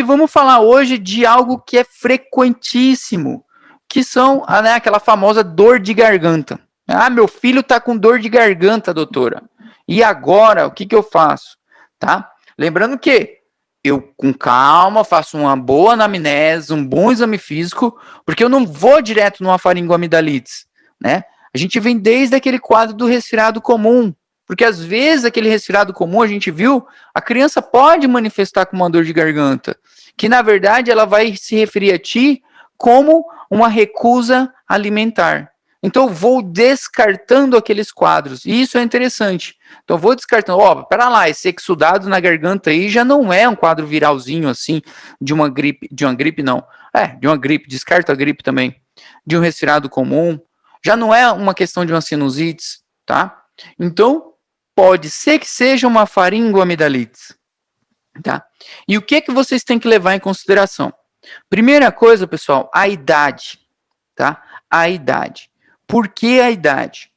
E vamos falar hoje de algo que é frequentíssimo, que são aquela famosa dor de garganta. Ah, meu filho está com dor de garganta, doutora. E agora, o que eu faço? Tá? Lembrando que eu, com calma, faço uma boa anamnese, um bom exame físico, porque eu não vou direto numa faringoamidalite, né? A gente vem desde aquele quadro do resfriado comum, porque às vezes aquele resfriado comum, a gente viu, a criança pode manifestar com uma dor de garganta, que na verdade ela vai se referir a ti como uma recusa alimentar. Então eu vou descartando aqueles quadros, e isso é interessante. Então eu vou descartando, pera lá, esse exudado na garganta aí já não é um quadro viralzinho assim, de uma gripe não, de uma gripe, descarta a gripe também, de um resfriado comum, já não é uma questão de uma sinusite, tá? Então, pode ser que seja uma faringoamidalite, tá? E o que vocês têm que levar em consideração? Primeira coisa, pessoal, a idade, tá? A idade. Por que a idade?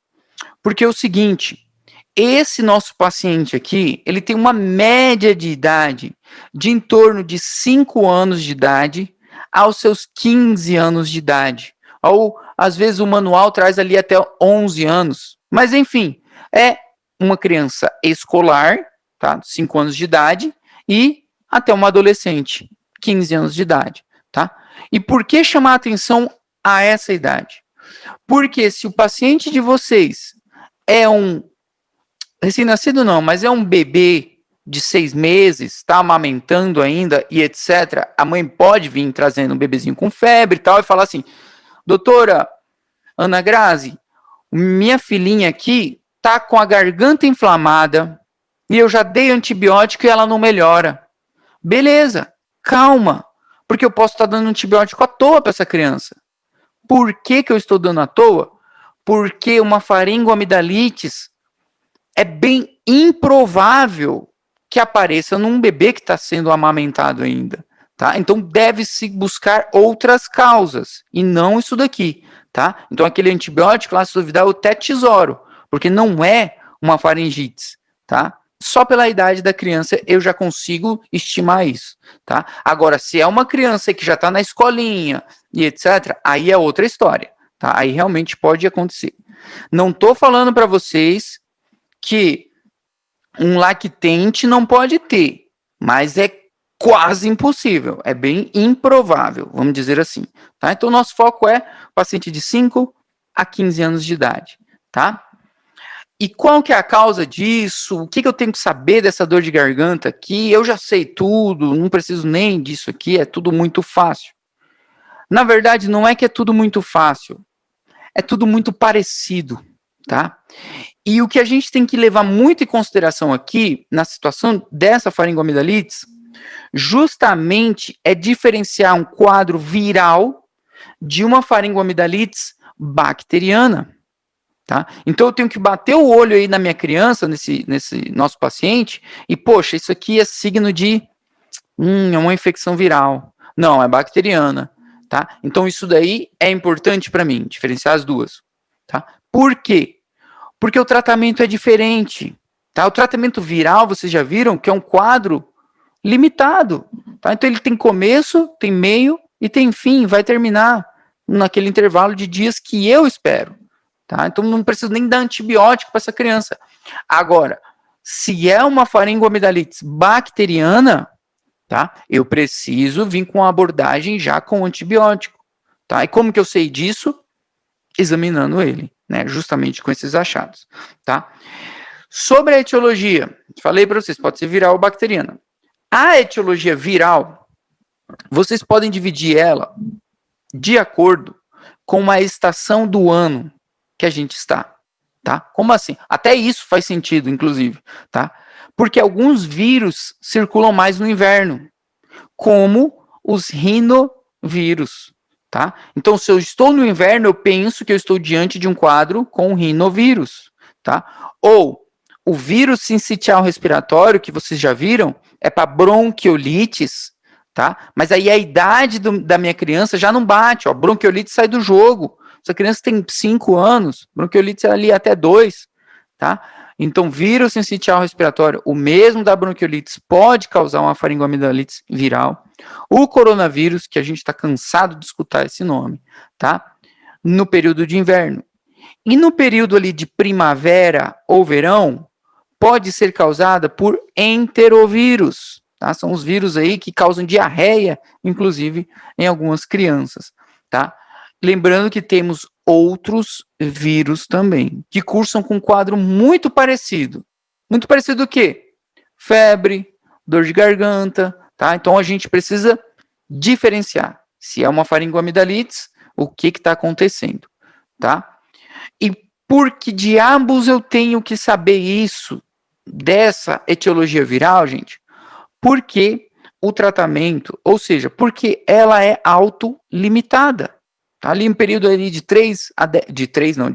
Porque é o seguinte, esse nosso paciente aqui, ele tem uma média de idade de em torno de 5 anos de idade aos seus 15 anos de idade. Ou, às vezes, o manual traz ali até 11 anos. Mas, enfim, é uma criança escolar, tá? 5 anos de idade, e até uma adolescente, 15 anos de idade, tá? E por que chamar a atenção a essa idade? Porque se o paciente de vocês é um recém-nascido não, mas é um bebê de 6 meses, está amamentando ainda e etc., a mãe pode vir trazendo um bebezinho com febre e tal, e falar assim, doutora Ana Grazi, minha filhinha aqui tá com a garganta inflamada e eu já dei antibiótico e ela não melhora. Beleza, calma, porque eu posso estar dando antibiótico à toa para essa criança. Por que eu estou dando à toa? Porque uma faringoamidalite é bem improvável que apareça num bebê que está sendo amamentado ainda, tá? Então deve-se buscar outras causas e não isso daqui, tá? Então aquele antibiótico lá, se duvidar, eu até tesouro, porque não é uma faringite, tá? Só pela idade da criança eu já consigo estimar isso, tá? Agora, se é uma criança que já está na escolinha e etc., aí é outra história, tá? Aí realmente pode acontecer. Não estou falando para vocês que um lactente não pode ter, mas é quase impossível, é bem improvável, vamos dizer assim, tá? Então, nosso foco é paciente de 5 a 15 anos de idade, tá? E qual que é a causa disso? O que eu tenho que saber dessa dor de garganta aqui? Eu já sei tudo, não preciso nem disso aqui, é tudo muito fácil. Na verdade, não é que é tudo muito fácil, é tudo muito parecido, tá? E o que a gente tem que levar muito em consideração aqui, na situação dessa faringoamidalite, justamente é diferenciar um quadro viral de uma faringoamidalite bacteriana, tá? Então eu tenho que bater o olho aí na minha criança, nesse nosso paciente, e poxa, isso aqui é signo de é uma infecção viral. Não, é bacteriana, tá? Então isso daí é importante para mim, diferenciar as duas, tá? Por quê? Porque o tratamento é diferente, tá? O tratamento viral, vocês já viram que é um quadro limitado, tá? Então ele tem começo, tem meio e tem fim, vai terminar naquele intervalo de dias que eu espero, tá? Então não preciso nem dar antibiótico para essa criança. Agora, se é uma faringoamidalite bacteriana, tá? Eu preciso vir com a abordagem já com antibiótico, tá? E como que eu sei disso? Examinando ele, né? Justamente com esses achados, tá? Sobre a etiologia, falei para vocês, pode ser viral ou bacteriana. A etiologia viral, vocês podem dividir ela de acordo com a estação do ano que a gente está, tá? Como assim? Até isso faz sentido, inclusive, tá? Porque alguns vírus circulam mais no inverno, como os rinovírus, tá? Então, se eu estou no inverno, eu penso que eu estou diante de um quadro com rinovírus, tá? Ou o vírus sincitial respiratório, que vocês já viram, é para bronquiolites, tá? Mas aí a idade da minha criança já não bate, ó, bronquiolite sai do jogo. Essa criança tem 5 anos, bronquiolite ali até 2, tá? Então, vírus sensicial respiratório, o mesmo da bronquiolites, pode causar uma faringoamidalite viral. O coronavírus, que a gente está cansado de escutar esse nome, tá? No período de inverno. E no período ali de primavera ou verão, pode ser causada por enterovírus, tá? São os vírus aí que causam diarreia, inclusive em algumas crianças, tá? Lembrando que temos outros vírus também, que cursam com um quadro muito parecido. Muito parecido o quê? Febre, dor de garganta, tá? Então a gente precisa diferenciar se é uma faringoamidalite, o que está acontecendo, tá? E por que diabos eu tenho que saber isso, dessa etiologia viral, gente? Porque o tratamento, ou seja, porque ela é autolimitada. Tá ali um período ali de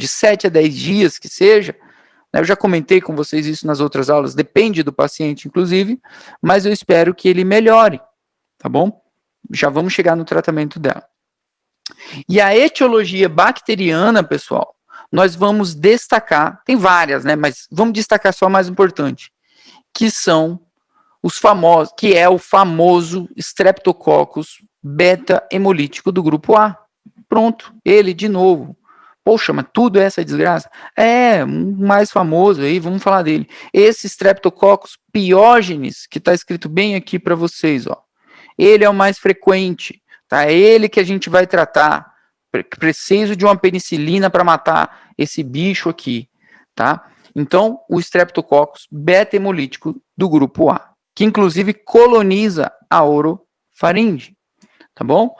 7 a 10 dias que seja, né? Eu já comentei com vocês isso nas outras aulas, depende do paciente, inclusive, mas eu espero que ele melhore, tá bom? Já vamos chegar no tratamento dela. E a etiologia bacteriana, pessoal, nós vamos destacar, tem várias, né, mas vamos destacar só a mais importante, que são os famosos, que é o famoso Streptococcus beta-hemolítico do grupo A. Pronto, ele de novo. Poxa, mas tudo é essa desgraça? É, um mais famoso aí, vamos falar dele. Esse Streptococcus pyogenes, que está escrito bem aqui para vocês, ó. Ele é o mais frequente, tá? É ele que a gente vai tratar. Preciso de uma penicilina para matar esse bicho aqui, tá? Então, o Streptococcus beta-hemolítico do grupo A, que inclusive coloniza a orofaringe, tá bom?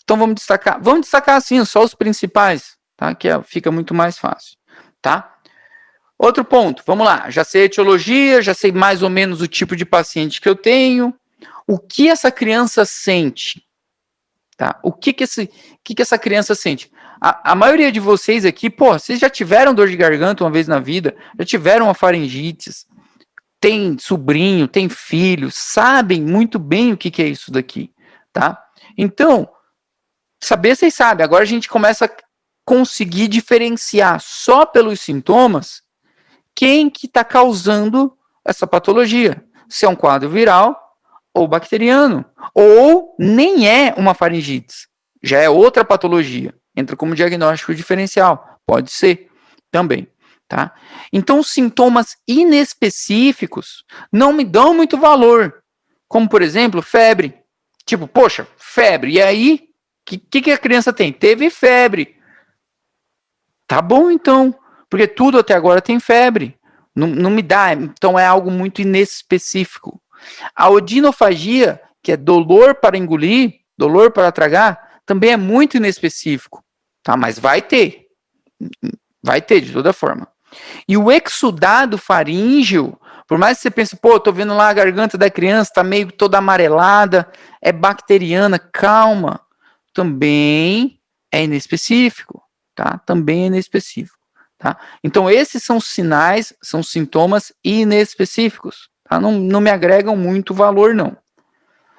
Então vamos destacar assim, só os principais, tá? Que fica muito mais fácil, tá? Outro ponto, vamos lá, já sei a etiologia, já sei mais ou menos o tipo de paciente que eu tenho, o que essa criança sente, tá? O que essa criança sente? A maioria de vocês aqui, pô, vocês já tiveram dor de garganta uma vez na vida, já tiveram uma faringites, tem sobrinho, tem filho, sabem muito bem o que é isso daqui, tá? Então, saber vocês sabem, agora a gente começa a conseguir diferenciar só pelos sintomas quem que está causando essa patologia, se é um quadro viral ou bacteriano, ou nem é uma faringite, já é outra patologia, entra como diagnóstico diferencial, pode ser também, tá? Então, os sintomas inespecíficos não me dão muito valor, como, por exemplo, febre, tipo, poxa, febre, e aí, o que a criança tem? Teve febre, tá bom então, porque tudo até agora tem febre, não me dá, então é algo muito inespecífico. A odinofagia, que é dolor para engolir, dolor para tragar, também é muito inespecífico, tá? Mas vai ter de toda forma. E o exudado faríngeo, por mais que você pense, pô, tô vendo lá a garganta da criança, tá meio toda amarelada, é bacteriana, calma, também é inespecífico, tá? Também é inespecífico, tá? Então esses são sinais, são sintomas inespecíficos. Tá? Não me agregam muito valor, não.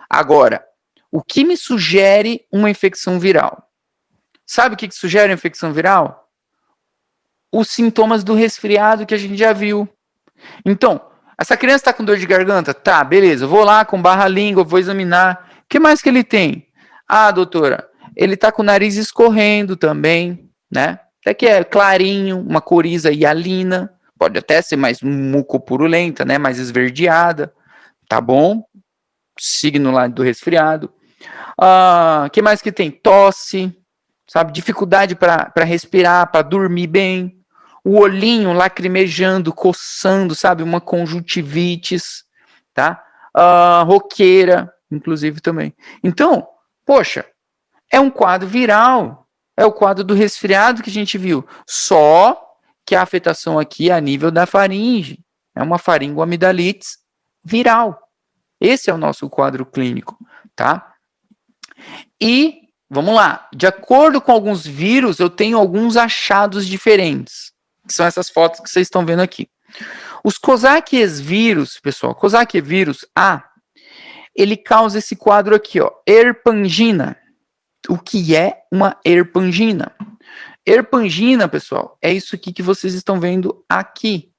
Agora, o que me sugere uma infecção viral? Sabe o que sugere uma infecção viral? Os sintomas do resfriado que a gente já viu. Então, essa criança está com dor de garganta? Tá, beleza, vou lá com barra-língua, vou examinar. O que mais que ele tem? Ah, doutora, ele está com o nariz escorrendo também, né? Até que é clarinho, uma coriza hialina, pode até ser mais mucopurulenta, né? Mais esverdeada. Tá bom? Signo lá do resfriado. Que mais que tem? Tosse, sabe? Dificuldade para respirar, para dormir bem. O olhinho lacrimejando, coçando, sabe? Uma conjuntivites, tá? Roqueira, inclusive também. Então, poxa, é um quadro viral. É o quadro do resfriado que a gente viu. Só que a afetação aqui é a nível da faringe. É uma faringoamidalite viral. Esse é o nosso quadro clínico, tá? E, vamos lá, de acordo com alguns vírus, eu tenho alguns achados diferentes, que são essas fotos que vocês estão vendo aqui. Os Coxsackie vírus, pessoal, Coxsackie vírus A, ele causa esse quadro aqui, ó, herpangina. O que é uma herpangina? Herpangina, pessoal, é isso aqui que vocês estão vendo aqui,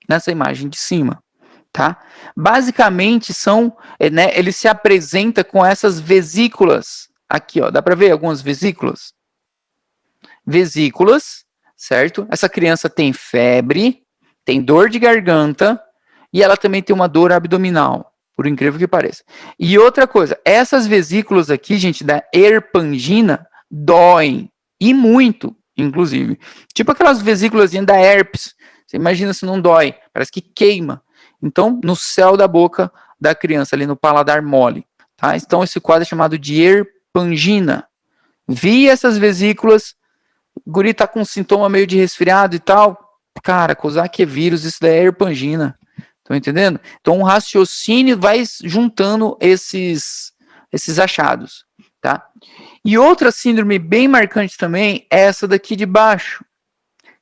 nessa imagem de cima, tá? Basicamente são, né, ele se apresenta com essas vesículas aqui, ó, dá para ver algumas vesículas? Vesículas, certo? Essa criança tem febre, tem dor de garganta e ela também tem uma dor abdominal, por incrível que pareça. E outra coisa, essas vesículas aqui, gente, da herpangina, doem, e muito, inclusive. Tipo aquelas vesículas da herpes. Você imagina se não dói, parece que queima. Então, no céu da boca da criança, ali no paladar mole. Tá? Então, esse quadro é chamado de herpangina. Vi essas vesículas, o guri tá com um sintoma meio de resfriado e tal. Cara, Cosac é vírus, isso daí é herpangina. Estão entendendo? Então, um raciocínio vai juntando esses achados, tá? E outra síndrome bem marcante também é essa daqui de baixo,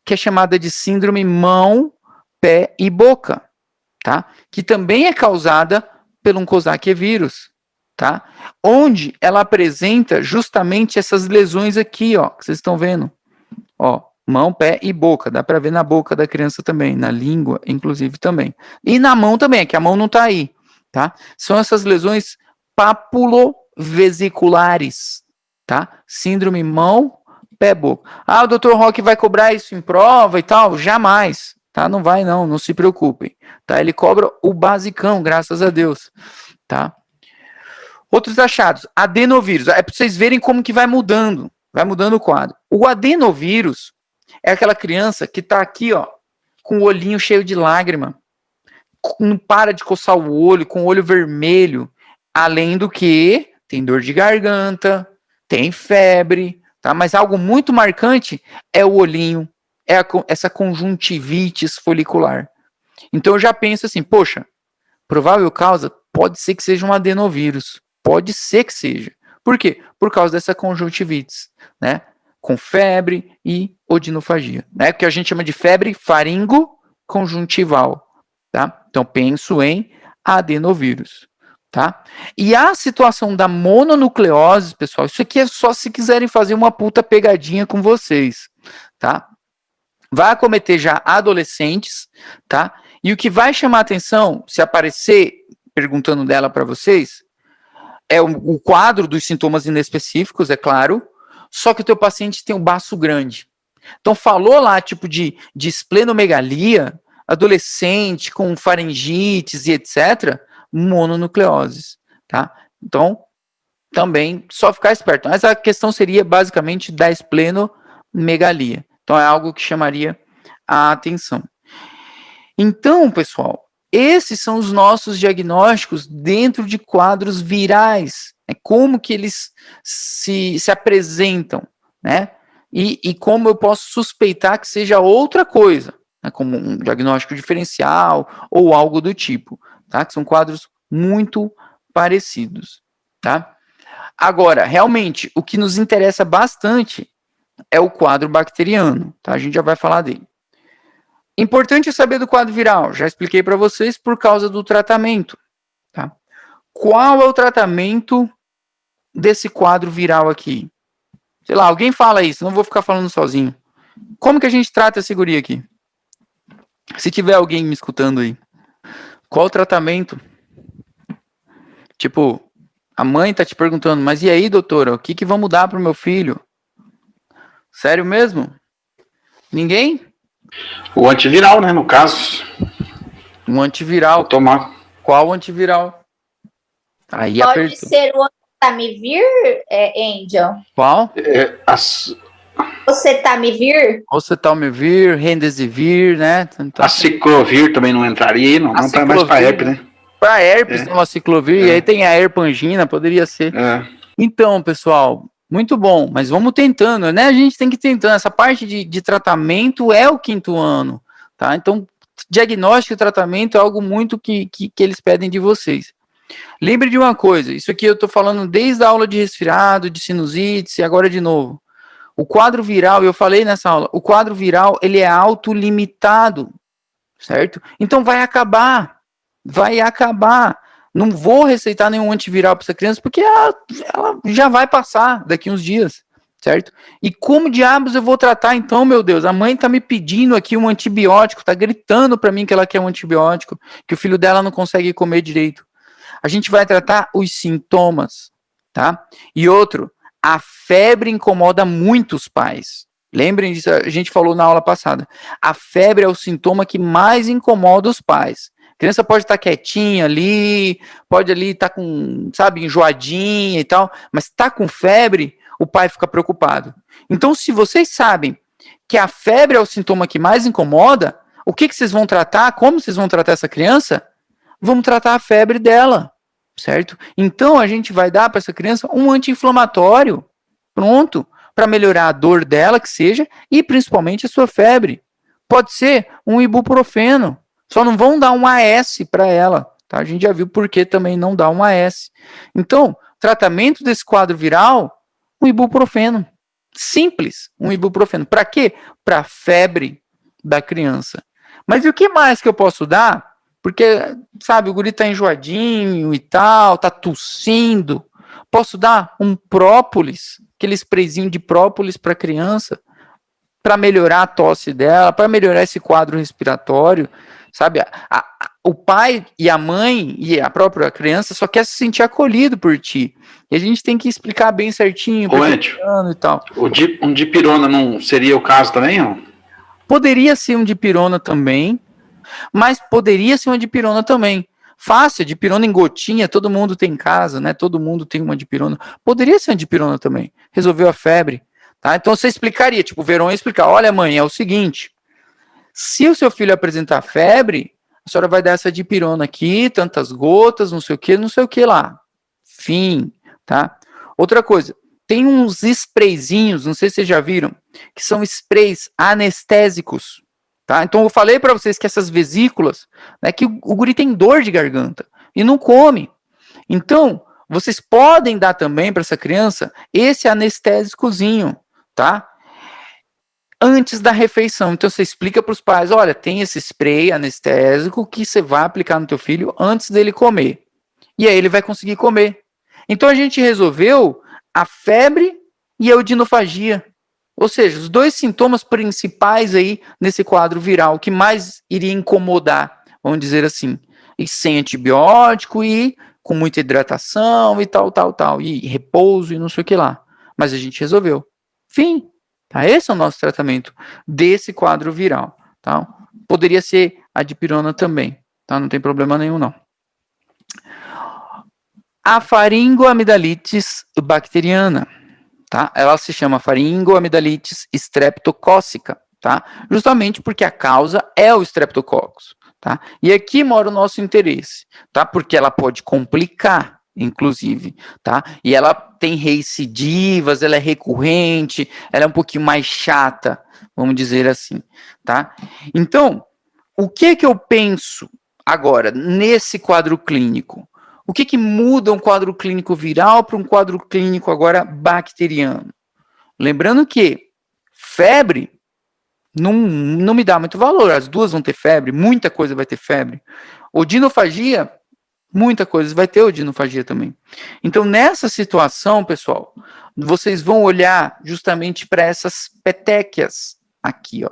que é chamada de síndrome mão, pé e boca, tá? Que também é causada pelo um Cosac vírus, tá? Onde ela apresenta justamente essas lesões aqui, ó, que vocês estão vendo, ó, mão, pé e boca, dá para ver na boca da criança também, na língua, inclusive também. E na mão também, é que a mão não tá aí, tá? São essas lesões papulovesiculares, tá? Síndrome mão, pé, boca. Ah, o Dr. Roque vai cobrar isso em prova e tal? Jamais, tá? Não vai não, não se preocupem, tá? Ele cobra o basicão, graças a Deus, tá? Outros achados, adenovírus, é para vocês verem como que vai mudando o quadro. O adenovírus é aquela criança que tá aqui, ó, com o olhinho cheio de lágrima, não para de coçar o olho, com o olho vermelho, além do que tem dor de garganta, tem febre, tá? Mas algo muito marcante é o olhinho, é essa conjuntivite folicular. Então eu já penso assim, poxa, provável causa pode ser que seja um adenovírus, pode ser que seja. Por quê? Por causa dessa conjuntivite, né? Com febre e odinofagia, né? Que a gente chama de febre faringo-conjuntival, tá? Então penso em adenovírus, tá? E a situação da mononucleose, pessoal, isso aqui é só se quiserem fazer uma puta pegadinha com vocês, tá? Vai acometer já adolescentes, tá? E o que vai chamar atenção, se aparecer perguntando dela para vocês, é o quadro dos sintomas inespecíficos, é claro, só que o teu paciente tem um baço grande. Então, falou lá, tipo, de esplenomegalia, adolescente com faringites e etc., mononucleoses, tá? Então, também, só ficar esperto. Mas a questão seria, basicamente, da esplenomegalia. Então, é algo que chamaria a atenção. Então, pessoal, esses são os nossos diagnósticos dentro de quadros virais. Como que eles se apresentam, né? E como eu posso suspeitar que seja outra coisa, né? Como um diagnóstico diferencial ou algo do tipo, tá? Que são quadros muito parecidos, tá? Agora, realmente, o que nos interessa bastante é o quadro bacteriano, tá? A gente já vai falar dele. Importante saber do quadro viral, já expliquei para vocês por causa do tratamento, tá? Qual é o tratamento desse quadro viral aqui? Sei lá, alguém fala isso, não vou ficar falando sozinho. Como que a gente trata essa guria aqui? Se tiver alguém me escutando aí. Qual o tratamento? Tipo, a mãe tá te perguntando, mas e aí, doutora, o que vamos dar pro meu filho? Sério mesmo? Ninguém? O antiviral, né, no caso. Um antiviral. Vou tomar. Qual antiviral? Aí pode apertou. Ser o Oseltamivir, Angel? Qual? Oseltamivir? Oseltamivir, Remdesivir, né? A ciclovir também não entraria aí, não tá mais para herpes, né? Para herpes, tem uma ciclovir, e aí tem a herpangina, poderia ser. Então, pessoal, muito bom, mas vamos tentando, né? A gente tem que ir tentando. Essa parte de tratamento é o 5º ano, tá? Então, diagnóstico e tratamento é algo muito que eles pedem de vocês. Lembre de uma coisa, isso aqui eu tô falando desde a aula de resfriado, de sinusite, e agora de novo. O quadro viral, eu falei nessa aula, o quadro viral, ele é autolimitado, certo? Então vai acabar. Não vou receitar nenhum antiviral para essa criança, porque ela já vai passar daqui uns dias, certo? E como diabos eu vou tratar então, meu Deus? A mãe tá me pedindo aqui um antibiótico, tá gritando para mim que ela quer um antibiótico, que o filho dela não consegue comer direito. A gente vai tratar os sintomas, tá? E outro, a febre incomoda muito os pais. Lembrem disso, a gente falou na aula passada. A febre é o sintoma que mais incomoda os pais. A criança pode estar quietinha ali, pode ali estar com, sabe, enjoadinha e tal, mas está com febre, o pai fica preocupado. Então, se vocês sabem que a febre é o sintoma que mais incomoda, o que vocês vão tratar? Como vocês vão tratar essa criança? Vamos tratar a febre dela, certo? Então, a gente vai dar para essa criança um anti-inflamatório, pronto, para melhorar a dor dela, que seja, e principalmente a sua febre. Pode ser um ibuprofeno, só não vão dar um AS para ela, tá? A gente já viu por que também não dá um AS. Então, tratamento desse quadro viral, um ibuprofeno. Simples, um ibuprofeno. Para quê? Para a febre da criança. Mas e o que mais que eu posso dar? Porque, sabe, o guri tá enjoadinho e tal, tá tossindo. Posso dar um própolis, aquele sprayzinho de própolis para a criança, para melhorar a tosse dela, para melhorar esse quadro respiratório, sabe? O pai e a mãe e a própria criança só quer se sentir acolhido por ti. E a gente tem que explicar bem certinho, Ô, e tal. Um dipirona não seria o caso também, ó? Poderia ser um dipirona também, mas poderia ser uma dipirona também. Fácil, dipirona em gotinha, todo mundo tem em casa, né? Todo mundo tem uma dipirona. Poderia ser uma dipirona também. Resolveu a febre, tá? Então você explicaria, tipo, o Verón ia explicar, olha mãe, é o seguinte, se o seu filho apresentar febre, a senhora vai dar essa dipirona aqui, tantas gotas, não sei o que lá. Fim, tá? Outra coisa, tem uns sprayzinhos, não sei se vocês já viram, que são sprays anestésicos. Tá? Então eu falei para vocês que essas vesículas, né, que o guri tem dor de garganta e não come. Então, vocês podem dar também para essa criança esse anestésicozinho, tá? Antes da refeição. Então você explica para os pais, olha, tem esse spray anestésico que você vai aplicar no teu filho antes dele comer. E aí ele vai conseguir comer. Então a gente resolveu a febre e a odinofagia. Ou seja, os dois sintomas principais aí nesse quadro viral, que mais iria incomodar, vamos dizer assim. E sem antibiótico e com muita hidratação e tal. E repouso e não sei o que lá. Mas a gente resolveu. Fim. Tá? Esse é o nosso tratamento desse quadro viral. Tá? Poderia ser a dipirona também. Tá? Não tem problema nenhum, não. A faringoamidalites bacteriana. Tá? Ela se chama faringoamidalites streptocócica, tá? Justamente porque a causa é o streptococcus, tá? E aqui mora o nosso interesse, tá? Porque ela pode complicar, inclusive, tá? E ela tem recidivas, ela é recorrente, ela é um pouquinho mais chata, vamos dizer assim, tá? Então, o que eu penso agora nesse quadro clínico? O que muda um quadro clínico viral para um quadro clínico agora bacteriano? Lembrando que febre não me dá muito valor. As duas vão ter febre, muita coisa vai ter febre. Odinofagia, muita coisa vai ter odinofagia também. Então, nessa situação, pessoal, vocês vão olhar justamente para essas petequias aqui, ó.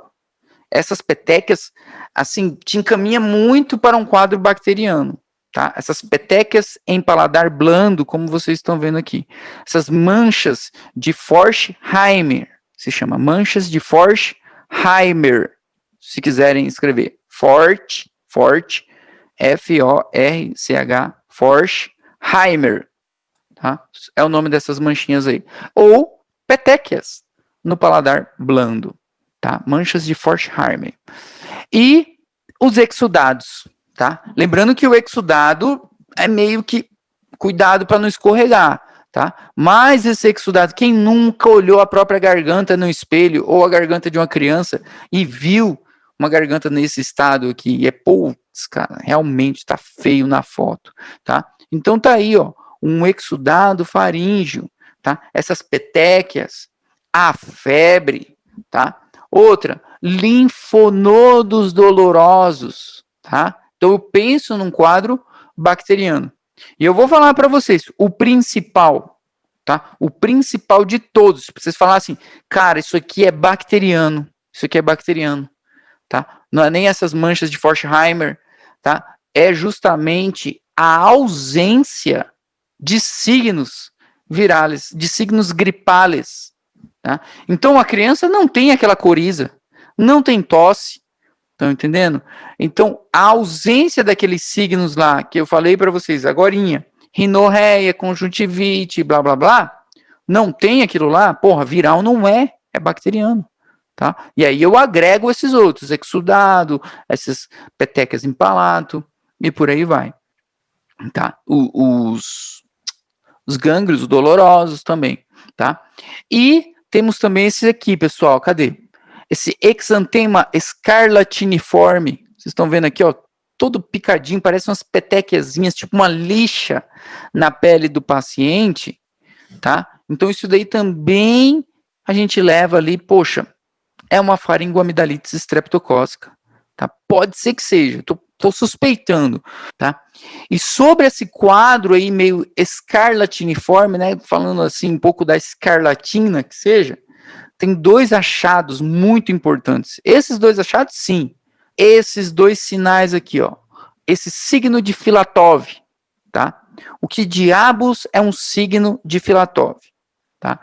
Essas petequias, assim, te encaminha muito para um quadro bacteriano. Tá? Essas petequias em paladar blando, como vocês estão vendo aqui. Essas manchas de Forchheimer, se chama manchas de Forchheimer, se quiserem escrever. Forch, F-O-R-C-H, Forchheimer. Tá? É o nome dessas manchinhas aí. Ou petequias no paladar blando. Tá? Manchas de Forchheimer. E os exudados. Tá? Lembrando que o exudado é meio que cuidado para não escorregar, tá? Mas esse exudado, quem nunca olhou a própria garganta no espelho ou a garganta de uma criança e viu uma garganta nesse estado aqui e putz, cara, realmente tá feio na foto, tá? Então tá aí, ó, um exudado faríngeo, tá? Essas petequias, a febre, tá? Outra, linfonodos dolorosos, tá? Então eu penso num quadro bacteriano. E eu vou falar para vocês, o principal, tá? O principal de todos. Se vocês falarem assim, cara, isso aqui é bacteriano, tá? Não é nem essas manchas de Forchheimer, tá? É justamente a ausência de signos virales, de signos gripales, tá? Então a criança não tem aquela coriza, não tem tosse, estão entendendo? Então a ausência daqueles signos lá que eu falei para vocês agorinha, rinorreia, conjuntivite, blá blá blá, não tem aquilo lá, porra, viral não é bacteriano. Tá? E aí eu agrego esses outros, exudado, essas petecas em palato, e por aí vai. Tá? Os gânglios dolorosos também. Tá? E temos também esse aqui, pessoal, cadê? Esse exantema escarlatiniforme, vocês estão vendo aqui, ó, todo picadinho, parece umas petequiazinhas, tipo uma lixa na pele do paciente, tá? Então isso daí também a gente leva ali, poxa, é uma faringoamidalite estreptocócica, tá? Pode ser que seja, tô suspeitando, tá? E sobre esse quadro aí meio escarlatiniforme, né, falando assim um pouco da escarlatina que seja, tem 2 achados muito importantes. Esses 2 achados, sim. Esses 2 sinais aqui, ó. Esse signo de Filatov, tá? O que diabos é um signo de Filatov, tá?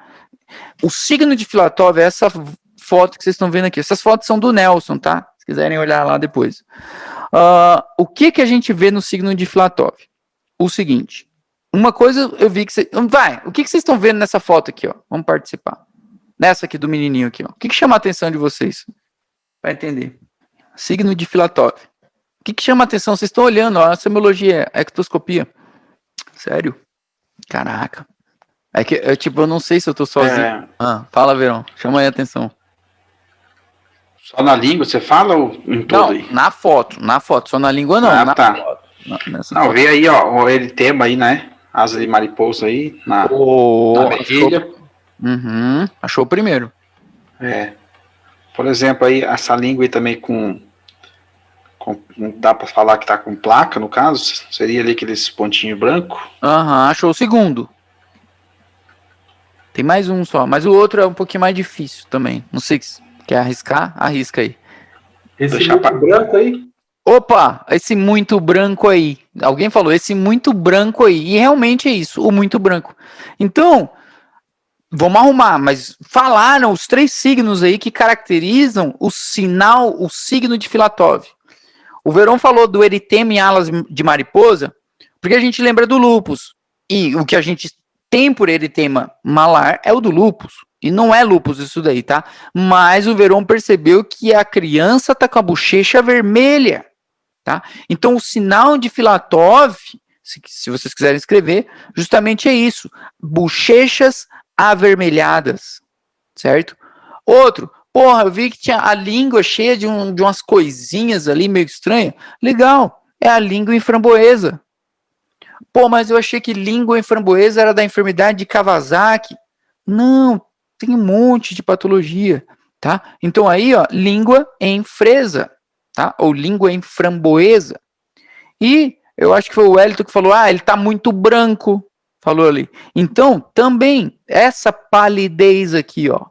O signo de Filatov é essa foto que vocês estão vendo aqui. Essas fotos são do Nelson, tá? Se quiserem olhar lá depois. O que a gente vê no signo de Filatov? O seguinte. Uma coisa eu vi que vocês... o que vocês estão vendo nessa foto aqui, ó? Vamos participar. Nessa aqui do menininho aqui, ó. O que chama a atenção de vocês? Para entender. Signo de Filatov. O que chama a atenção? Vocês estão olhando, ó. A semiologia é ectoscopia. Sério? Caraca. É que, eu não sei se eu tô sozinho. Fala, Verão. Chama aí a atenção. Só na língua você fala ou em todo aí? Na foto. Só na língua não. Tá. Foto. Não, vê aí, ó, o eritema aí, né? Asa de mariposa aí, na virilha. Achou o primeiro. Por exemplo, aí, essa língua aí também com dá pra falar que tá com placa, no caso? Seria ali aqueles pontinhos brancos? Achou o segundo. Tem mais um só, mas o outro é um pouquinho mais difícil também. Não sei se quer arriscar, arrisca aí. Esse muito branco aí? Opa, esse muito branco aí. Alguém falou, esse muito branco aí. E realmente é isso, o muito branco. Então, vamos arrumar, mas falaram os 3 signos aí que caracterizam o signo de Filatov. O Verón falou do eritema em alas de mariposa, porque a gente lembra do lúpus. E o que a gente tem por eritema malar é o do lúpus. E não é lúpus isso daí, tá? Mas o Verón percebeu que a criança tá com a bochecha vermelha, tá? Então o sinal de Filatov, se vocês quiserem escrever, justamente é isso. Bochechas avermelhadas, certo? Outro, porra, eu vi que tinha a língua cheia de umas coisinhas ali meio estranhas. Legal, é a língua em framboesa. Pô, mas eu achei que língua em framboesa era da enfermidade de Kawasaki. Não, tem um monte de patologia, tá? Então aí, ó, língua em fresa, tá? Ou língua em framboesa. E eu acho que foi o Wellington que falou, ele tá muito branco, falou ali. Então, também, essa palidez aqui, ó,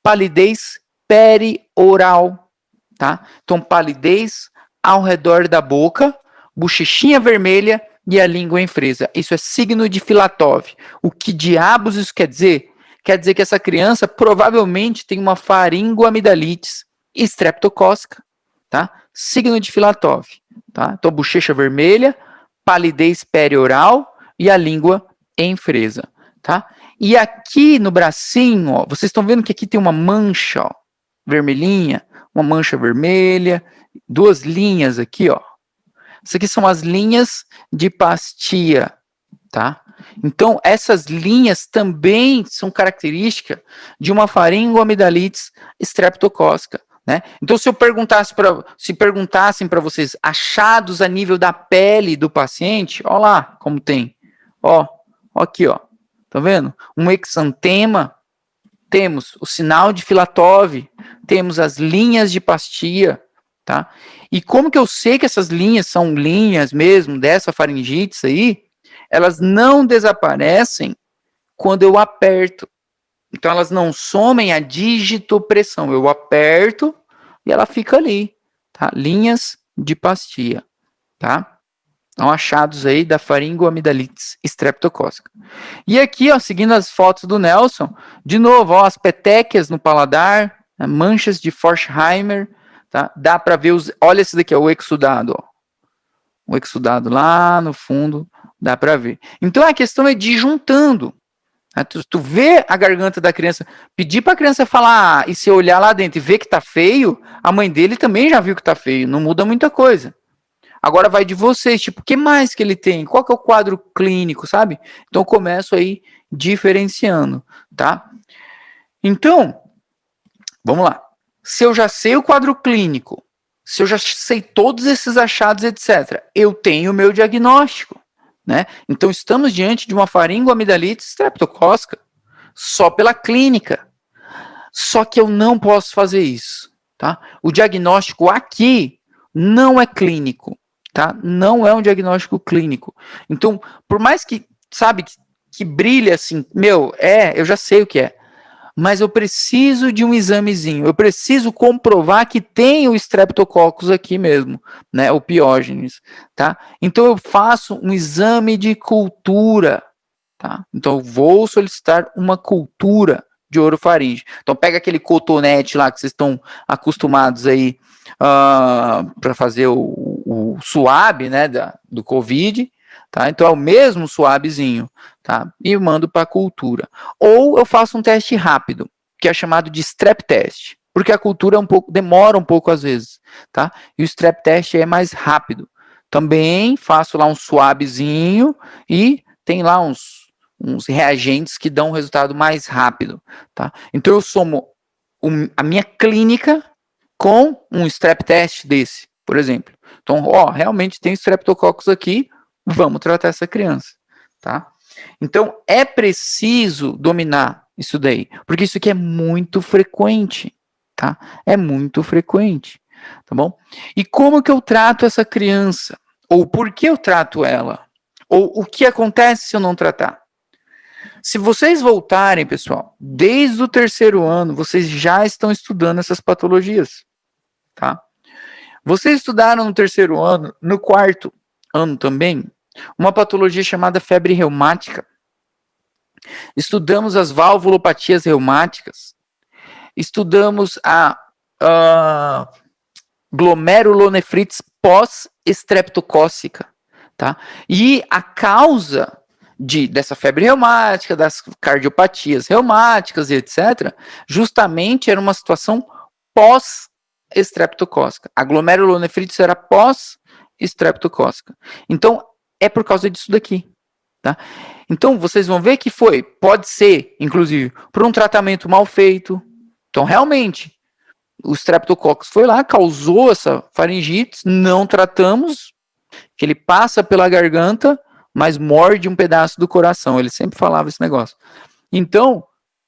palidez perioral, tá? Então, palidez ao redor da boca, bochechinha vermelha e a língua em fresa. Isso é signo de Filatov. O que diabos isso quer dizer? Quer dizer que essa criança provavelmente tem uma faringoamidalite estreptocócica, tá? Signo de Filatov, tá? Então, bochecha vermelha, palidez perioral e a língua em fresa, tá? E aqui no bracinho, ó, vocês estão vendo que aqui tem uma mancha, ó, vermelhinha, uma mancha vermelha, 2 linhas aqui, ó. Isso aqui são as linhas de Pastia, tá? Então, essas linhas também são características de uma faringoamidalite estreptocócica, né? Então, se perguntassem para vocês achados a nível da pele do paciente, ó lá como tem, ó aqui, ó, tá vendo? Um exantema, temos o sinal de Filatov, temos as linhas de Pastia, tá? E como que eu sei que essas linhas são linhas mesmo dessa faringite aí? Elas não desaparecem quando eu aperto. Então elas não somem a digitopressão. Eu aperto e ela fica ali, tá? Linhas de Pastia, tá? São achados aí da faringoamidalites streptocócica. E aqui, ó, seguindo as fotos do Nelson, de novo, ó, as petequias no paladar, né, manchas de Forchheimer, tá? Dá para ver os... Olha esse daqui, ó, o exudado, ó. O exudado lá no fundo, dá para ver. Então a questão é de ir juntando. Né? Tu vê a garganta da criança, pedir para a criança falar e se olhar lá dentro e ver que tá feio, a mãe dele também já viu que tá feio, não muda muita coisa. Agora vai de vocês, tipo, o que mais que ele tem? Qual que é o quadro clínico, sabe? Então eu começo aí diferenciando, tá? Então, vamos lá. Se eu já sei o quadro clínico, se eu já sei todos esses achados, etc., eu tenho o meu diagnóstico, né? Então estamos diante de uma faringoamidalite streptocócica só pela clínica. Só que eu não posso fazer isso, tá? O diagnóstico aqui não é clínico. Tá? Não é um diagnóstico clínico. Então, por mais que, sabe, que brilhe assim, eu já sei o que é, mas eu preciso de um examezinho, eu preciso comprovar que tem o Streptococcus aqui mesmo, né, o Piógenes, tá? Então eu faço um exame de cultura, tá? Então eu vou solicitar uma cultura de orofaringe. Então pega aquele cotonete lá que vocês estão acostumados aí para fazer o suave, né, do Covid, tá? Então é o mesmo suavezinho, tá? E mando para a cultura. Ou eu faço um teste rápido, que é chamado de strep test, porque a cultura demora um pouco às vezes, tá? E o strep test é mais rápido. Também faço lá um suavezinho e tem lá uns reagentes que dão um resultado mais rápido, tá? Então eu somo a minha clínica com um strep test desse, por exemplo. Então, realmente tem streptococcus aqui, vamos tratar essa criança, tá? Então, é preciso dominar isso daí, porque isso aqui é muito frequente, tá? É muito frequente, tá bom? E como que eu trato essa criança? Ou por que eu trato ela? Ou o que acontece se eu não tratar? Se vocês voltarem, pessoal, desde o 3º ano, vocês já estão estudando essas patologias, tá? Vocês estudaram no 3º ano, no 4º ano também, uma patologia chamada febre reumática. Estudamos as valvulopatias reumáticas. Estudamos a glomerulonefrites pós-estreptocócica, tá? E a causa dessa febre reumática, das cardiopatias reumáticas e etc., justamente era uma situação pós-estreptocócica. A glomerulonefrites era pós-estreptocócica. Então, é por causa disso daqui, tá? Então, vocês vão ver que pode ser, inclusive, por um tratamento mal feito. Então, realmente, o Streptococcus foi lá, causou essa faringite, não tratamos, que ele passa pela garganta, mas morde um pedaço do coração. Ele sempre falava esse negócio. Então,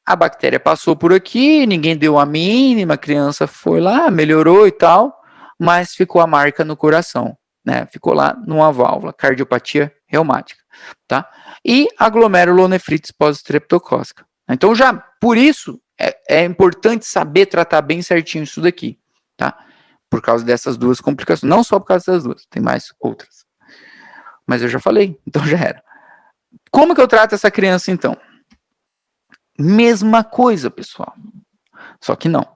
a bactéria passou por aqui, ninguém deu a mínima, a criança foi lá, melhorou e tal, mas ficou a marca no coração, né? Ficou lá numa válvula, cardiopatia reumática, tá? E a glomerulonefrites pós-estreptocócica. Então, já por isso, é importante saber tratar bem certinho isso daqui, tá? Por causa dessas duas complicações. Não só por causa das duas, tem mais outras. Mas eu já falei, então já era. Como que eu trato essa criança, então? Mesma coisa, pessoal. Só que não.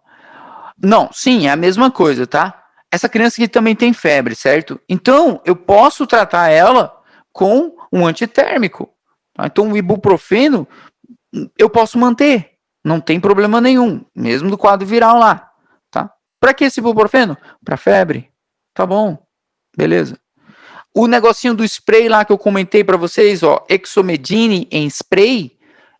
Não, sim, é a mesma coisa, tá? Essa criança aqui também tem febre, certo? Então, eu posso tratar ela com um antitérmico. Tá? Então, o ibuprofeno, eu posso manter. Não tem problema nenhum, mesmo do quadro viral lá, tá? Para que esse ibuprofeno? Para febre. Tá bom, beleza. O negocinho do spray lá que eu comentei para vocês, ó, Exomedine em spray,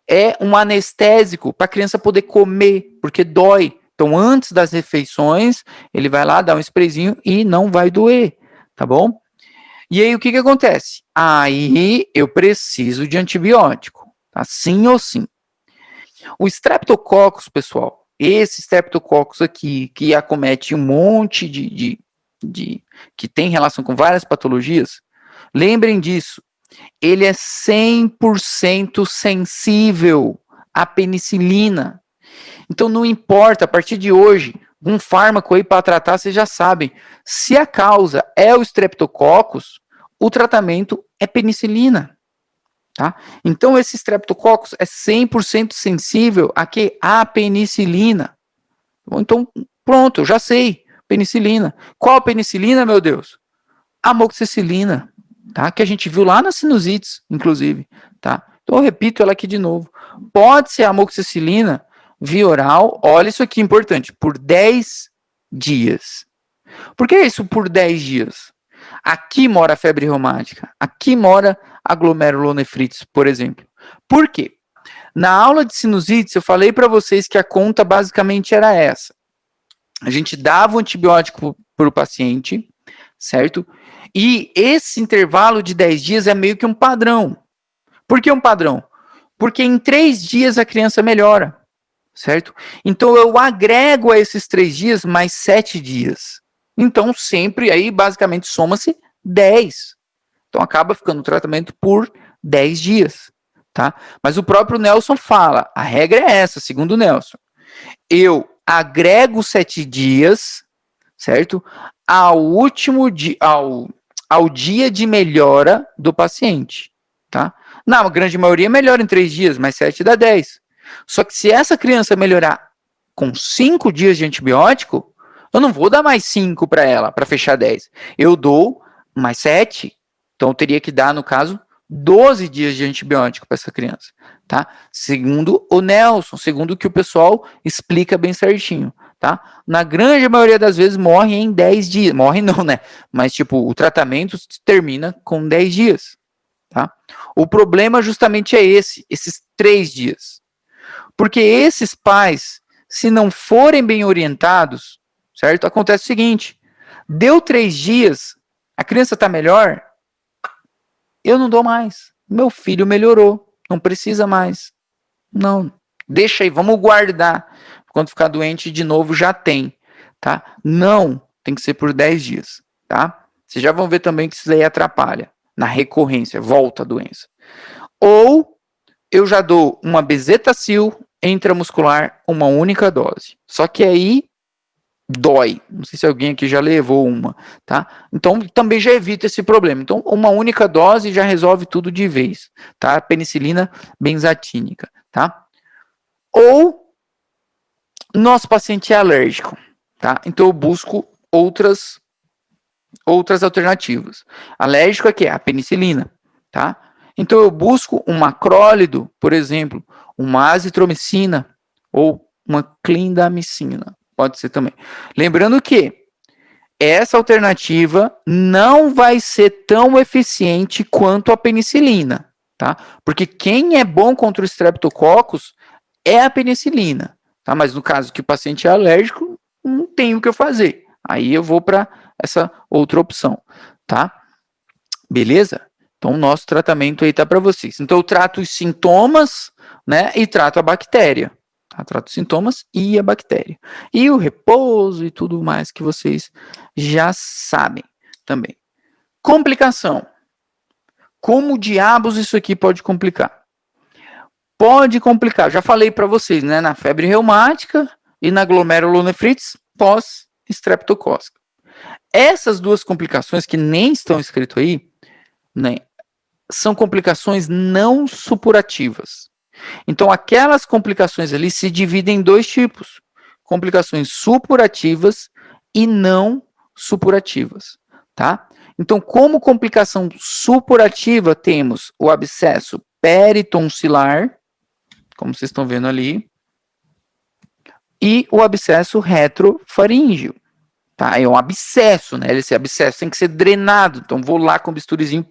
é um anestésico para a criança poder comer, porque dói. Então, antes das refeições, ele vai lá dar um sprayzinho e não vai doer, tá bom? E aí, o que acontece? Aí, eu preciso de antibiótico, tá? Sim ou sim. O Streptococcus, pessoal, esse Streptococcus aqui, que acomete um monte que tem relação com várias patologias, lembrem disso, ele é 100% sensível à penicilina. Então não importa, a partir de hoje, um fármaco aí para tratar, vocês já sabem, se a causa é o Streptococcus, o tratamento é penicilina. Tá? Então esse Streptococcus é 100% sensível a quê? À penicilina. Então pronto, eu já sei, penicilina. Qual penicilina, meu Deus? Amoxicilina, tá? Que a gente viu lá nas sinusites, inclusive, tá? Então eu repito ela aqui de novo. Pode ser amoxicilina via oral, olha isso aqui importante, por 10 dias. Por que isso por 10 dias? Aqui mora a febre reumática, aqui mora a glomerulonefrites, por exemplo. Por quê? Na aula de sinusites eu falei para vocês que a conta basicamente era essa. A gente dava o antibiótico para o paciente, certo? E esse intervalo de 10 dias é meio que um padrão. Por que um padrão? Porque em 3 dias a criança melhora, certo? Então eu agrego a esses 3 dias mais 7 dias. Então sempre aí basicamente soma-se 10. Então acaba ficando o tratamento por 10 dias, tá? Mas o próprio Nelson fala, a regra é essa, segundo o Nelson. Eu agrego 7 dias, certo? Ao último dia, ao dia de melhora do paciente, tá? Na grande maioria melhora em 3 dias, mas 7 dá 10. Só que se essa criança melhorar com 5 dias de antibiótico, eu não vou dar mais 5 para ela, para fechar 10. Eu dou mais 7. Então eu teria que dar, no caso, 12 dias de antibiótico para essa criança, tá? Segundo o Nelson, segundo o que o pessoal explica bem certinho, tá? Na grande maioria das vezes morre em 10 dias. Morre não, né? Mas, tipo, o tratamento termina com 10 dias, tá? O problema justamente é esses 3 dias. Porque esses pais, se não forem bem orientados, certo? Acontece o seguinte, deu 3 dias, a criança tá melhor, eu não dou mais. Meu filho melhorou, não precisa mais. Não, deixa aí, vamos guardar. Quando ficar doente de novo, já tem, tá? Não, tem que ser por 10 dias, tá? Vocês já vão ver também que isso aí atrapalha na recorrência, volta a doença. Ou eu já dou uma bezetacil intramuscular, uma única dose. Só que aí dói. Não sei se alguém aqui já levou uma, tá? Então também já evita esse problema. Então uma única dose já resolve tudo de vez, tá? Penicilina benzatínica, tá? Ou nosso paciente é alérgico, tá? Então eu busco outras alternativas. Alérgico é que é a penicilina, tá? Então eu busco um macrólido, por exemplo, uma azitromicina ou uma clindamicina. Pode ser também. Lembrando que essa alternativa não vai ser tão eficiente quanto a penicilina, tá? Porque quem é bom contra o Streptococcus é a penicilina, tá? Mas no caso que o paciente é alérgico, não tem o que eu fazer. Aí eu vou para essa outra opção, tá? Beleza? Então o nosso tratamento aí tá para vocês. Então eu trato os sintomas, né? E trato a bactéria. Trata os sintomas e a bactéria. E o repouso e tudo mais que vocês já sabem também. Complicação. Como diabos isso aqui pode complicar? Pode complicar. Já falei para vocês, né? Na febre reumática e na glomerulonefrites pós-streptocócica. Essas duas complicações que nem estão escritas aí, né? São complicações não supurativas. Então, aquelas complicações ali se dividem em 2 tipos. Complicações supurativas e não supurativas, tá? Então, como complicação supurativa, temos o abscesso peritonsilar, como vocês estão vendo ali, e o abscesso retrofaríngeo, tá? É um abscesso, né? Esse abscesso tem que ser drenado. Então, vou lá com o bisturizinho,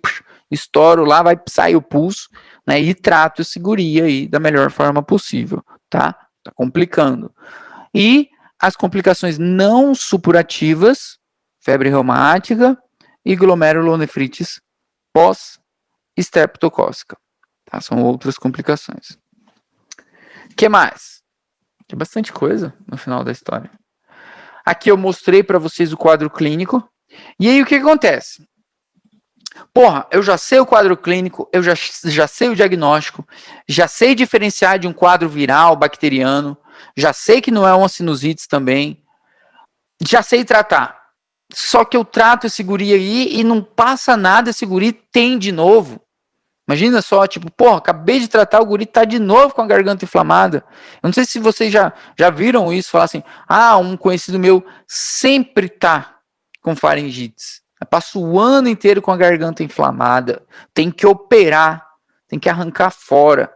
estouro lá, vai sair o pulso, né, e trato esse guri aí da melhor forma possível, tá? Tá complicando. E as complicações não supurativas, febre reumática e glomerulonefrites pós-streptocócica, tá? São outras complicações. O que mais? Tem bastante coisa no final da história. Aqui eu mostrei para vocês o quadro clínico. E aí o que acontece? porra, eu já sei o quadro clínico, eu já sei o diagnóstico, já sei diferenciar de um quadro viral, bacteriano, já sei que não é uma sinusite também, já sei tratar. Só que eu trato esse guri aí e não passa nada, esse guri tem de novo. Imagina só, tipo, porra, acabei de tratar, o guri tá de novo com a garganta inflamada. Eu não sei se vocês já viram isso, falar assim, um conhecido meu sempre tá com faringites. Passa o ano inteiro com a garganta inflamada, tem que operar, tem que arrancar fora.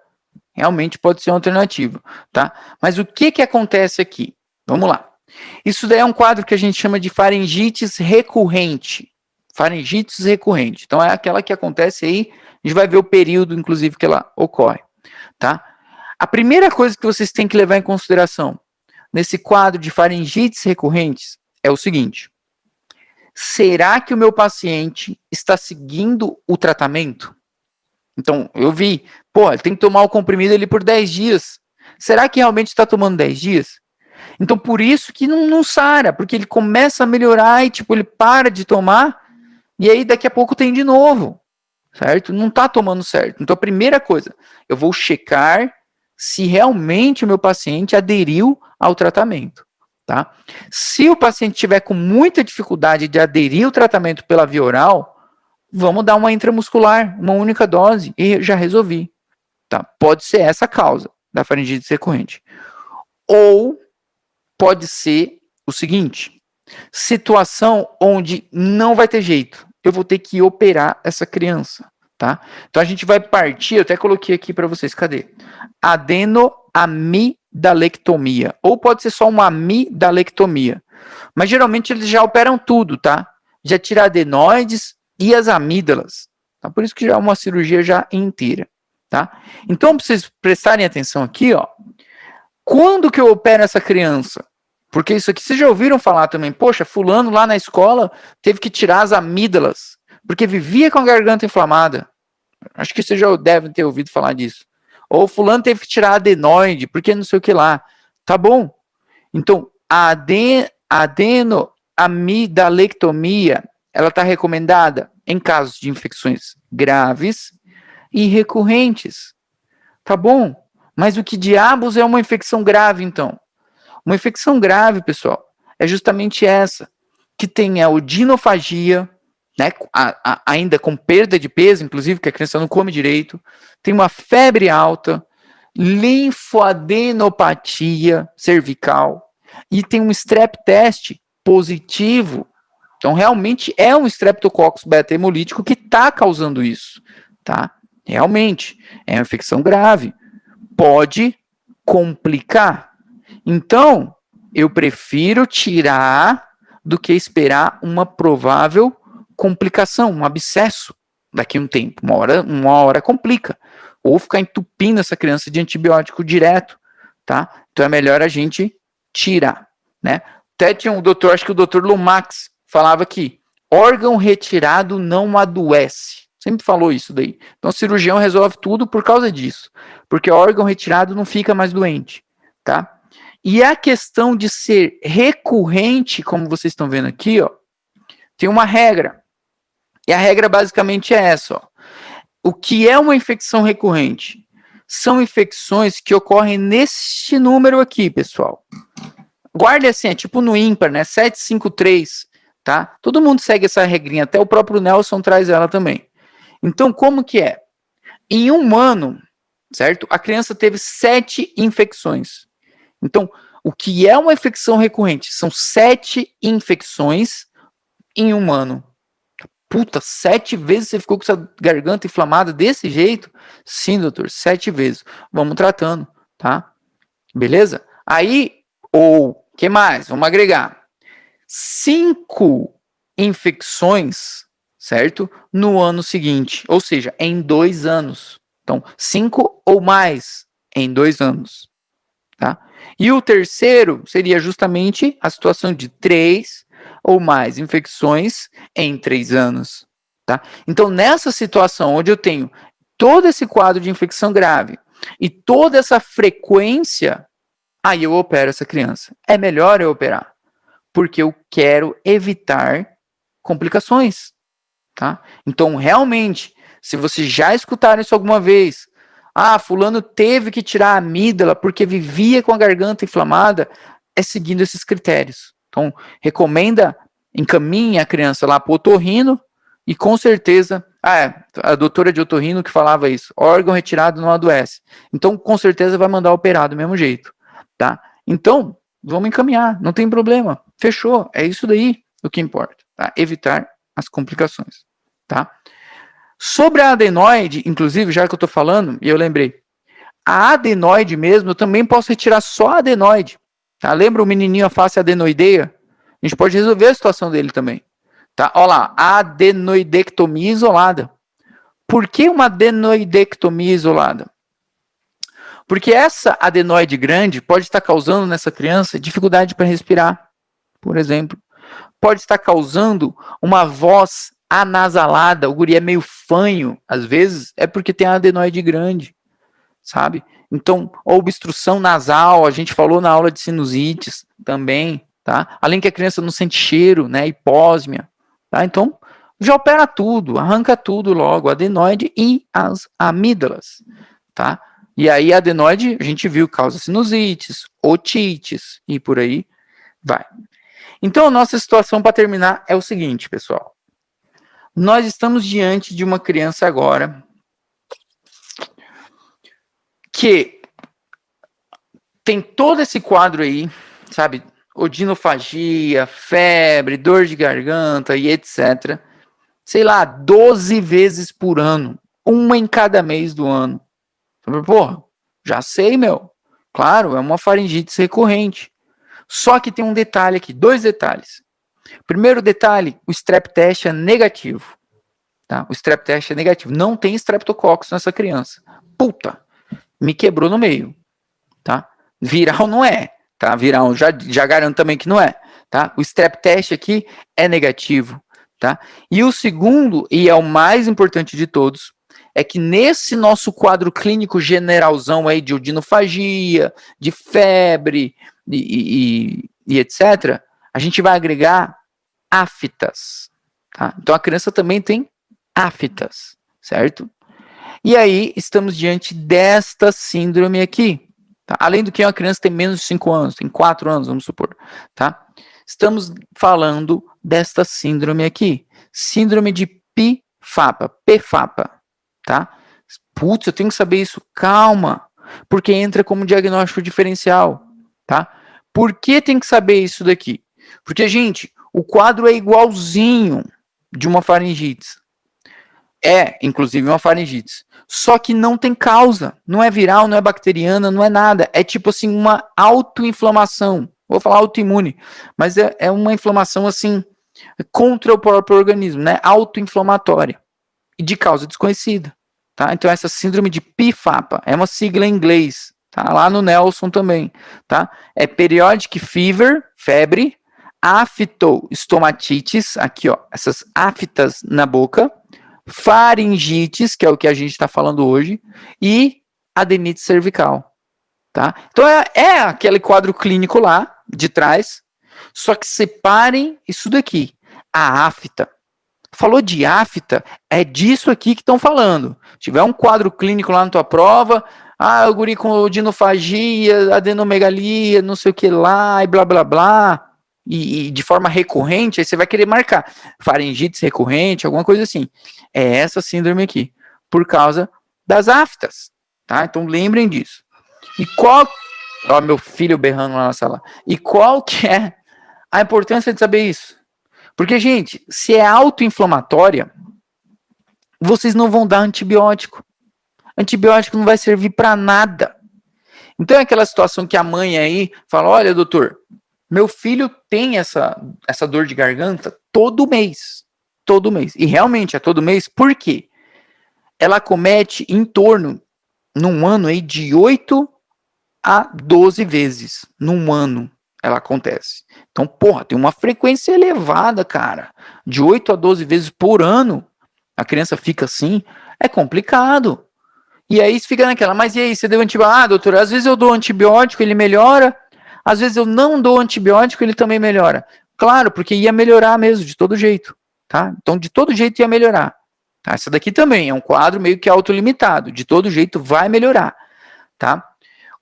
Realmente pode ser uma alternativa, tá? Mas o que acontece aqui? Vamos lá. Isso daí é um quadro que a gente chama de faringites recorrente. Faringites recorrente. Então é aquela que acontece aí, a gente vai ver o período, inclusive, que ela ocorre, tá? A primeira coisa que vocês têm que levar em consideração nesse quadro de faringites recorrentes é o seguinte: será que o meu paciente está seguindo o tratamento? Então, eu vi, ele tem que tomar o comprimido ali por 10 dias. Será que realmente está tomando 10 dias? Então, por isso que não sara, porque ele começa a melhorar e, tipo, ele para de tomar, e aí daqui a pouco tem de novo, certo? Não está tomando certo. Então, a primeira coisa, eu vou checar se realmente o meu paciente aderiu ao tratamento, tá? Se o paciente tiver com muita dificuldade de aderir ao tratamento pela via oral, vamos dar uma intramuscular, uma única dose, e já resolvi, tá? Pode ser essa a causa da faringite recorrente. Ou pode ser o seguinte: situação onde não vai ter jeito, eu vou ter que operar essa criança, tá? Então a gente vai partir, eu até coloquei aqui para vocês, cadê? Adenoamidalectomia, ou pode ser só uma amidalectomia, mas geralmente eles já operam tudo, tá? Já tira adenoides e as amígdalas, tá? Por isso que já é uma cirurgia já inteira, tá? Então, para vocês prestarem atenção aqui, ó, quando que eu opero essa criança? Porque isso aqui vocês já ouviram falar também. Poxa, fulano lá na escola teve que tirar as amígdalas, porque vivia com a garganta inflamada. Acho que vocês já devem ter ouvido falar disso. Ou fulano teve que tirar a adenoide, porque não sei o que lá. Tá bom. Então, a adenoamidalectomia, ela está recomendada em casos de infecções graves e recorrentes. Tá bom. Mas o que diabos é uma infecção grave, então? Uma infecção grave, pessoal, é justamente essa, que tem a odinofagia, né, ainda com perda de peso, inclusive, que a criança não come direito, tem uma febre alta, linfoadenopatia cervical, e tem um strep test positivo. Então, realmente é um Streptococcus beta-hemolítico que está causando isso, tá? Realmente, é uma infecção grave. Pode complicar. Então, eu prefiro tirar do que esperar uma provável complicação, um abscesso daqui a um tempo. Uma hora complica. Ou ficar entupindo essa criança de antibiótico direto, tá? Então é melhor a gente tirar, né? Até tinha um doutor, acho que o doutor Lomax falava que órgão retirado não adoece. Sempre falou isso daí. Então o cirurgião resolve tudo por causa disso. Porque órgão retirado não fica mais doente, tá? E a questão de ser recorrente, como vocês estão vendo aqui, ó, tem uma regra. E a regra basicamente é essa, ó. O que é uma infecção recorrente? São infecções que ocorrem neste número aqui, pessoal. Guarde assim, é tipo no ímpar, né? 753, tá? Todo mundo segue essa regrinha, até o próprio Nelson traz ela também. Então, como que é? Em um ano, certo? A criança teve 7 infecções. Então, o que é uma infecção recorrente? São 7 infecções em um ano. Puta, 7 vezes você ficou com essa garganta inflamada desse jeito? Sim, doutor, 7 vezes. Vamos tratando, tá? Beleza? Aí, ou, que mais? Vamos agregar. 5 infecções, certo? No ano seguinte, ou seja, em 2 anos. Então, 5 ou mais em 2 anos, tá? E o terceiro seria justamente a situação de 3 ou mais infecções em 3 anos, tá? Então, nessa situação onde eu tenho todo esse quadro de infecção grave e toda essa frequência, aí eu opero essa criança. É melhor eu operar, porque eu quero evitar complicações, tá? Então, realmente, se vocês já escutaram isso alguma vez, fulano teve que tirar a amígdala porque vivia com a garganta inflamada, é seguindo esses critérios. Então, encaminhe a criança lá para o otorrino e com certeza, a doutora de otorrino que falava isso, órgão retirado não adoece. Então, com certeza vai mandar operar do mesmo jeito, tá? Então, vamos encaminhar, não tem problema, fechou, é isso daí o que importa, tá? Evitar as complicações, tá? Sobre a adenoide, inclusive, já que eu tô falando, e eu lembrei, a adenoide mesmo, eu também posso retirar só a adenoide, tá? Lembra o menininho a face adenoideia? A gente pode resolver a situação dele também, tá? Olha lá, adenoidectomia isolada. Por que uma adenoidectomia isolada? Porque essa adenoide grande pode estar causando nessa criança dificuldade para respirar, por exemplo. Pode estar causando uma voz anasalada, o guri é meio fanho, às vezes é porque tem a adenoide grande, sabe? Então, obstrução nasal, a gente falou na aula de sinusites também, tá? Além que a criança não sente cheiro, né? Hipósmia, tá? Então, já opera tudo, arranca tudo logo, adenoide e as amígdalas, tá? E aí a adenoide, a gente viu, causa sinusites, otites e por aí vai. Então, a nossa situação para terminar é o seguinte, pessoal. Nós estamos diante de uma criança agora que tem todo esse quadro aí, sabe? Odinofagia, febre, dor de garganta e etc. Sei lá, 12 vezes por ano. Uma em cada mês do ano. Porra, já sei, meu. Claro, é uma faringite recorrente. Só que tem um detalhe aqui, 2 detalhes. Primeiro detalhe, o strep test é negativo. Tá? O strep test é negativo. Não tem streptococcus nessa criança. Puta, me quebrou no meio. Tá? Viral não é. Tá? Viral, já garanto também que não é. Tá? O strep test aqui é negativo. Tá? E o segundo, e é o mais importante de todos, é que nesse nosso quadro clínico generalzão aí de odinofagia, de febre e etc., a gente vai agregar aftas. Tá? Então a criança também tem aftas, certo? E aí estamos diante desta síndrome aqui. Tá? Além do que uma criança tem menos de 5 anos, tem 4 anos, vamos supor. Tá? Estamos falando desta síndrome aqui. Síndrome de PFAPA. Tá? Putz, eu tenho que saber isso. Calma. Porque entra como diagnóstico diferencial. Tá? Por que tem que saber isso daqui? Porque, gente, o quadro é igualzinho de uma faringite. É, inclusive, uma faringite. Só que não tem causa. Não é viral, não é bacteriana, não é nada. É tipo assim, uma autoinflamação. Vou falar autoimune. Mas é uma inflamação assim, contra o próprio organismo, né? Autoinflamatória. E de causa desconhecida. Tá? Então, essa síndrome de PFAPA é uma sigla em inglês. Tá? Lá no Nelson também. Tá? É Periodic Fever, febre, aftoestomatites, aqui ó, essas aftas na boca, faringites, que é o que a gente está falando hoje, e adenite cervical. Tá? Então é aquele quadro clínico lá, de trás, só que separem isso daqui, a afta. Falou de afta, é disso aqui que estão falando. Se tiver um quadro clínico lá na tua prova, o guri com odinofagia, adenomegalia, não sei o que lá, e blá blá blá, e de forma recorrente, aí você vai querer marcar faringite recorrente, alguma coisa assim. É essa síndrome aqui, por causa das aftas, tá? Então lembrem disso. E qual... Ó, meu filho berrando lá na sala. E qual que é a importância de saber isso? Porque, gente, se é autoinflamatória, vocês não vão dar antibiótico. Antibiótico não vai servir para nada. Então é aquela situação que a mãe aí fala, olha, doutor, meu filho tem essa dor de garganta todo mês. Todo mês. E realmente é todo mês. Por quê? Ela comete em torno, num ano aí, de 8 a 12 vezes. Num ano ela acontece. Então, porra, tem uma frequência elevada, cara. De 8 a 12 vezes por ano, a criança fica assim, é complicado. E aí você fica naquela, mas e aí, você deu antibiótico? Doutor, às vezes eu dou antibiótico, ele melhora. Às vezes eu não dou antibiótico, ele também melhora. Claro, porque ia melhorar mesmo, de todo jeito. tá? Então, de todo jeito ia melhorar. Tá? Essa daqui também é um quadro meio que autolimitado, de todo jeito vai melhorar, tá?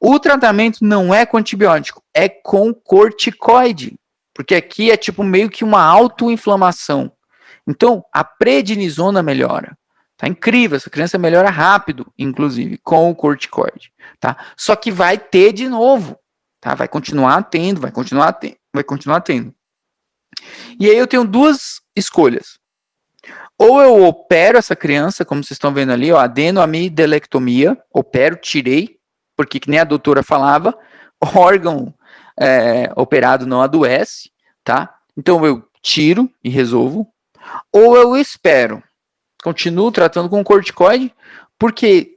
O tratamento não é com antibiótico, é com corticoide, porque aqui é tipo meio que uma autoinflamação. Então, a prednisona melhora. Tá incrível, essa criança melhora rápido, inclusive, com o corticoide, tá? Só que vai ter de novo, tá? Vai continuar tendo. E aí eu tenho duas escolhas. Ou eu opero essa criança, como vocês estão vendo ali, ó, adenoamidelectomia, opero, tirei, porque que nem a doutora falava, órgão operado não adoece, tá? Então eu tiro e resolvo. Ou eu espero, continuo tratando com corticoide, porque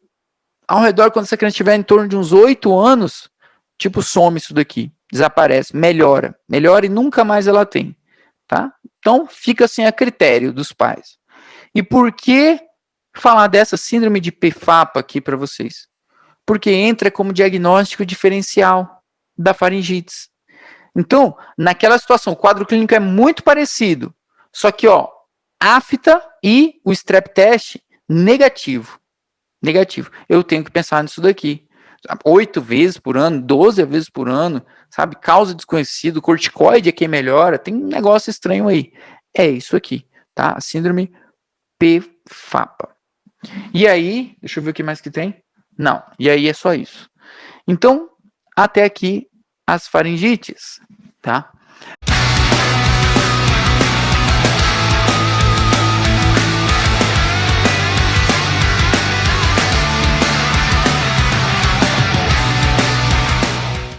ao redor, quando essa criança estiver em torno de uns 8 anos, tipo, some isso daqui, desaparece, melhora e nunca mais ela tem, tá? Então, fica assim a critério dos pais. E por que falar dessa síndrome de PFAPA aqui para vocês? Porque entra como diagnóstico diferencial da faringite. Então, naquela situação, o quadro clínico é muito parecido, só que, ó, afta e o strep test negativo. Eu tenho que pensar nisso daqui. 8 vezes por ano, 12 vezes por ano, sabe? Causa desconhecido, corticoide é quem melhora, tem um negócio estranho aí. É isso aqui, tá? A síndrome PFAPA. E aí, deixa eu ver o que mais que tem. Não, e aí é só isso. Então, até aqui as faringites, tá?